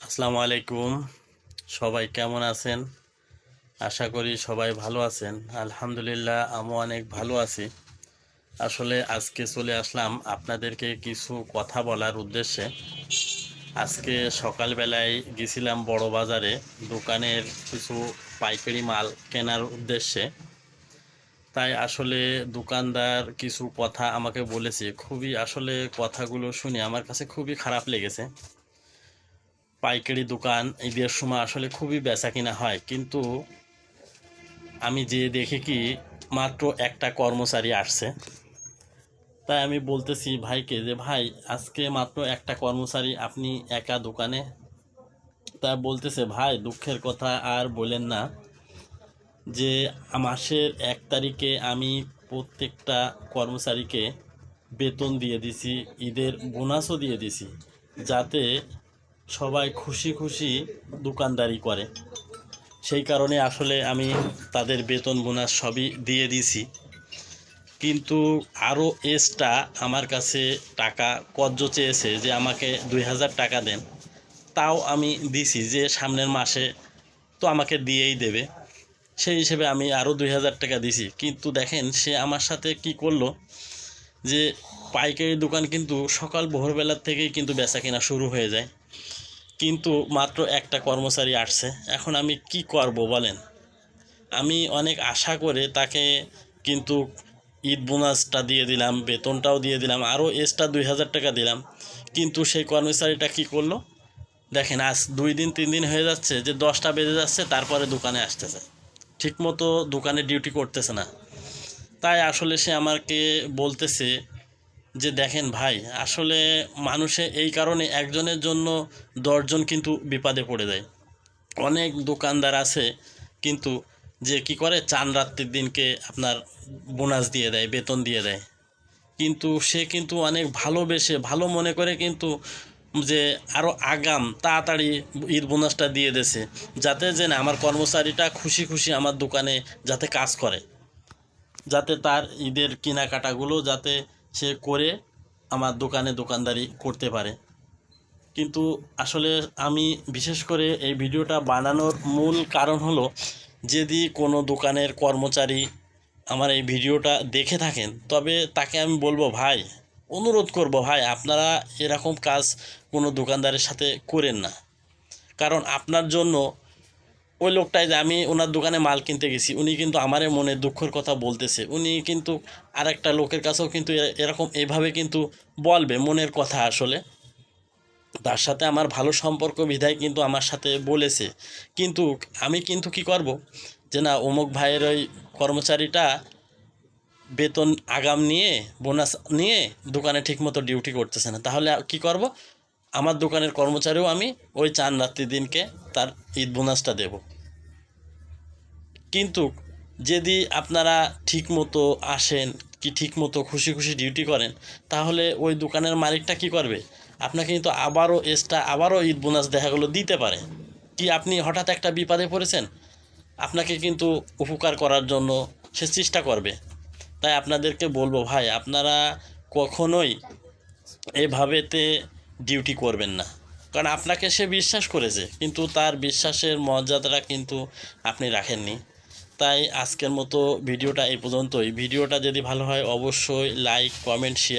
আসসালামু আলাইকুম। সবাই কেমন আছেন? আশা করি সবাই ভালো আছেন। আলহামদুলিল্লাহ আমিও অনেক ভালো আছি। আসলে আজকে চলে আসলাম আপনাদেরকে কিছু কথা বলার উদ্দেশ্যে। আজকে সকালবেলায় গেছিলাম বড় বাজারে দোকানের কিছু পাইকারি মাল কেনার উদ্দেশ্যে। তাই আসলে দোকানদার কিছু কথা আমাকে বলেছে। খুবই আসলে কথাগুলো শুনে আমার কাছে খুবই খারাপ লেগেছে। পাইকারি দোকান ঈদের সময় আসলে খুবই বেচাকেনা হয়, কিন্তু আমি যে দেখি কি মাত্র একটা কর্মচারী আসছে। তাই আমি বলতেছি ভাইকে যে ভাই আজকে মাত্র একটা কর্মচারী, আপনি একা দোকানে? তা বলতেছে ভাই দুঃখের কথা আর বলেন না, যে মাসের 1 তারিখে আমি প্রত্যেকটা কর্মচারীকে বেতন দিয়ে দিছি, ঈদের বোনাসও দিয়ে দিছি, যাতে সবাই খুশি খুশি দোকানদারি করে। সেই কারণে আসলে আমি তাদের বেতন বোনাস সবই দিয়ে দিছি। কিন্তু আরও এক্সট্রা আমার কাছে টাকা কর্জ চেয়েছে যে আমাকে 2000 টাকা দেন। তাও আমি দিছি যে সামনের মাসে তো আমাকে দিয়েই দেবে, সেই হিসেবে আমি আরও 2000 টাকা দিছি। কিন্তু দেখেন সে আমার সাথে কি করলো, যে পাইকারি দোকান কিন্তু সকাল ভোরবেলার থেকেই কিন্তু বেচাকেনা শুরু হয়ে যায়, কিন্তু মাত্র একটা কর্মচারী আসছে। এখন আমি কি করব বলেন? আমি অনেক আশা করে তাকে কিন্তু ঈদ বোনাসটা দিয়ে দিলাম, বেতনটাও দিয়ে দিলাম, আরও এক্সট্রা 2000 টাকা দিলাম। কিন্তু সেই কর্মচারীটা কি করলো দেখেন, আজ 2 দিন 3 দিন হয়ে যাচ্ছে যে 10টা বেজে যাচ্ছে তারপরে দোকানে আসতেছে, ঠিকমতো দোকানে ডিউটি করতেছে না। তাই আসলে সে আমাকে বলতেছে যে দেখেন ভাই, আসলে মানুষে এই কারণে একজনের জন্য 10জন কিন্তু বিপদে পড়ে যায়। অনেক দোকানদার আছে কিন্তু যে কি করে চান রাত্রির দিনকে আপনার বোনাস দিয়ে দেয়, বেতন দিয়ে দেয়, কিন্তু সে কিন্তু অনেক ভালোবেসে ভালো মনে করে কিন্তু যে আরও আগাম তাড়াতাড়ি ঈদ বোনাসটা দিয়ে দেছে, যাতে যে না আমার কর্মচারীটা খুশি খুশি আমার দোকানে যাতে কাজ করে, যাতে তার ঈদের কেনাকাটাগুলো যাতে সে করে আমার দোকানে দোকানদারি করতে পারে। কিন্তু আসলে আমি বিশেষ করে এই ভিডিওটা বানানোর মূল কারণ হলো, যদি কোনো দোকানের কর্মচারী আমার এই ভিডিওটা দেখে থাকেন তবে তাকে আমি বলবো ভাই, অনুরোধ করব ভাই আপনারা এরকম কাজ কোনো দোকানদারের সাথে করেন না। কারণ আপনার জন্য ওই লোকটাই, যে আমি ওনার দোকানে মাল কিনতে গেছি, উনি কিন্তু আমারে মনে দুঃখের কথা বলতেছে, উনি কিন্তু আরেকটা লোকের কাছেও কিন্তু এরকম এইভাবে কিন্তু বলবে মনের কথা। আসলে তার সাথে আমার ভালো সম্পর্ক বিধায় কিন্তু আমার সাথে বলেছে, কিন্তু আমি কিন্তু কি করব, যে না অমুক ভাইয়ের ওই কর্মচারীটা বেতন আগাম নিয়ে বোনাস নিয়ে দোকানে ঠিকমতো ডিউটি করতেছে না, তাহলে কি করব, আমার দোকানের কর্মচারীও আমি ওই চান রাত্রি দিনকে তার ঈদ বোনাসটা দেব। কিন্তু যদি আপনারা ঠিকমতো আসেন, কি ঠিকমতো খুশি খুশি ডিউটি করেন, তাহলে ওই দোকানের মালিকটা কি করবে, আপনাকে কিন্তু আবারও এক্সট্রা আবারও ঈদ বোনাস দেখা গেলো দিতে পারে। কি আপনি হঠাৎ একটা বিপদে পড়েছেন, আপনাকে কিন্তু উপকার করার জন্য সে চেষ্টা করবে। তাই আপনাদেরকে বলবো ভাই, আপনারা কখনোই এভাবেতে ডিউটি করবেন না। কারণ আপনাকে সে বিশ্বাস করেছে, কিন্তু তার বিশ্বাসের মর্যাদাটা কিন্তু আপনি রাখেননি। তাই আজকের মতো ভিডিওটা এই পর্যন্তই। ভিডিওটা যদি ভালো হয় অবশ্যই লাইক, কমেন্ট, শেয়ার